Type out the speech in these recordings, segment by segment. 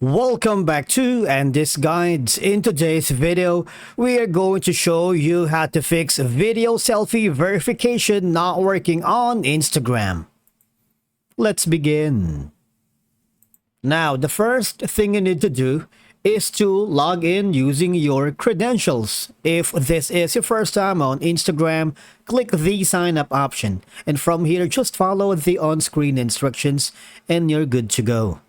Welcome back to and this guides. In today's video, we are going to show you how to fix video selfie verification not working on Instagram. Let's begin. Now, the first thing you need to do is to log in using your credentials. If this is your first time on Instagram, click the sign up option. And from here, just follow the on-screen instructions and you're good to go.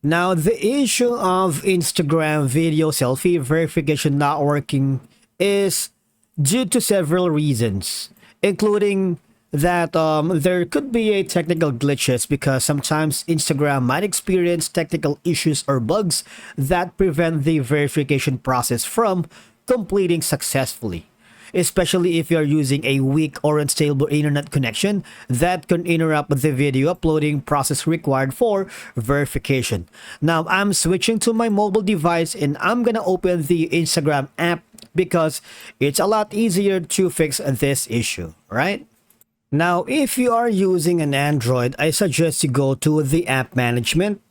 Now, the issue of Instagram video selfie verification not working is due to several reasons, including that there could be a technical glitches because sometimes Instagram might experience technical issues or bugs that prevent the verification process from completing successfully. Especially if you're using a weak or unstable internet connection that can interrupt the video uploading process required for verification. Now, I'm switching to my mobile device and I'm gonna open the Instagram app because it's a lot easier to fix this issue, right? Now, if you are using an Android, I suggest you go to the app management.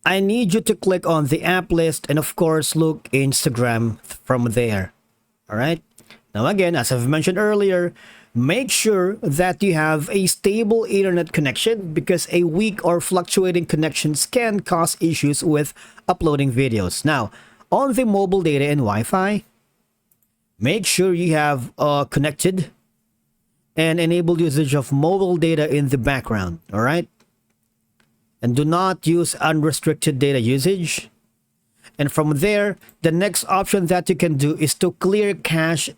I need you to click on the app list and of course look Instagram from there, all right? Now again, as I've mentioned earlier, make sure that you have a stable internet connection because a weak or fluctuating connections can cause issues with uploading videos. Now, on the mobile data and Wi-Fi, make sure you have connected and enable usage of mobile data in the background, all right? And do not use unrestricted data usage. And from there, the next option that you can do is to clear cache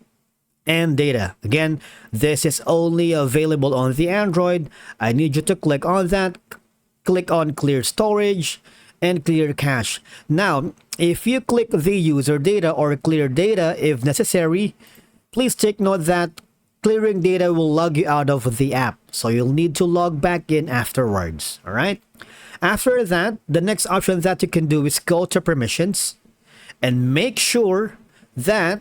and data. Again, this is only available on the Android. I need you to click on that, click on clear storage and clear cache. Now, if you click the user data or clear data if necessary, please take note that clearing data will log you out of the app. So you'll need to log back in afterwards. All right. After that, the next option that you can do is go to permissions and make sure that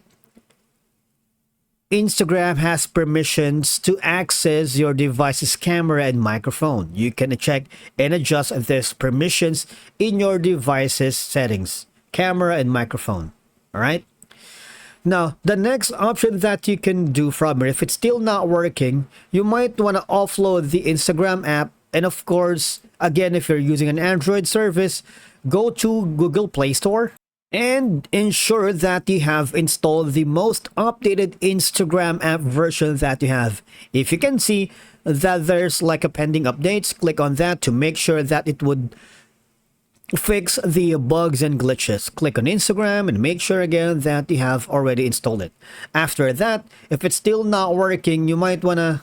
Instagram has permissions to access your device's camera and microphone. You can check and adjust these permissions in your device's settings, camera and microphone. All right. Now, the next option that you can do from here, if it's still not working, you might want to offload the Instagram app. And of course, again, if you're using an Android service, go to Google Play Store and ensure that you have installed the most updated Instagram app version that you have. If you can see that there's like a pending updates, click on that to make sure that it would fix the bugs and glitches. Click on Instagram and make sure again that you have already installed it. After that, if it's still not working, you might want to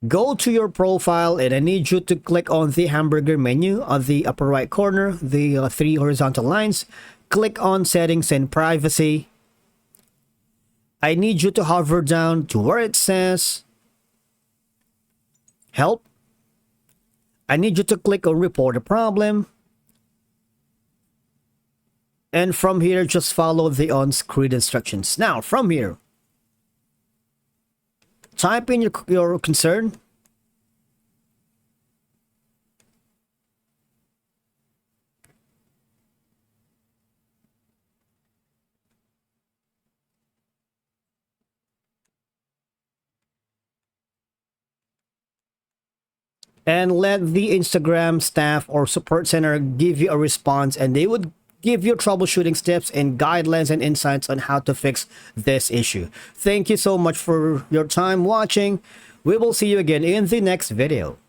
go to your profile and I need you to click on the hamburger menu on the upper right corner, the three horizontal lines. Click on settings and privacy. I need you to hover down to where it says help. I need you to click on report a problem. And from here, just follow the on-screen instructions. Now, from here, type in your concern. And let the Instagram staff or support center give you a response and they would give you troubleshooting steps and guidelines and insights on how to fix this issue. Thank you so much for your time watching. We will see you again in the next video.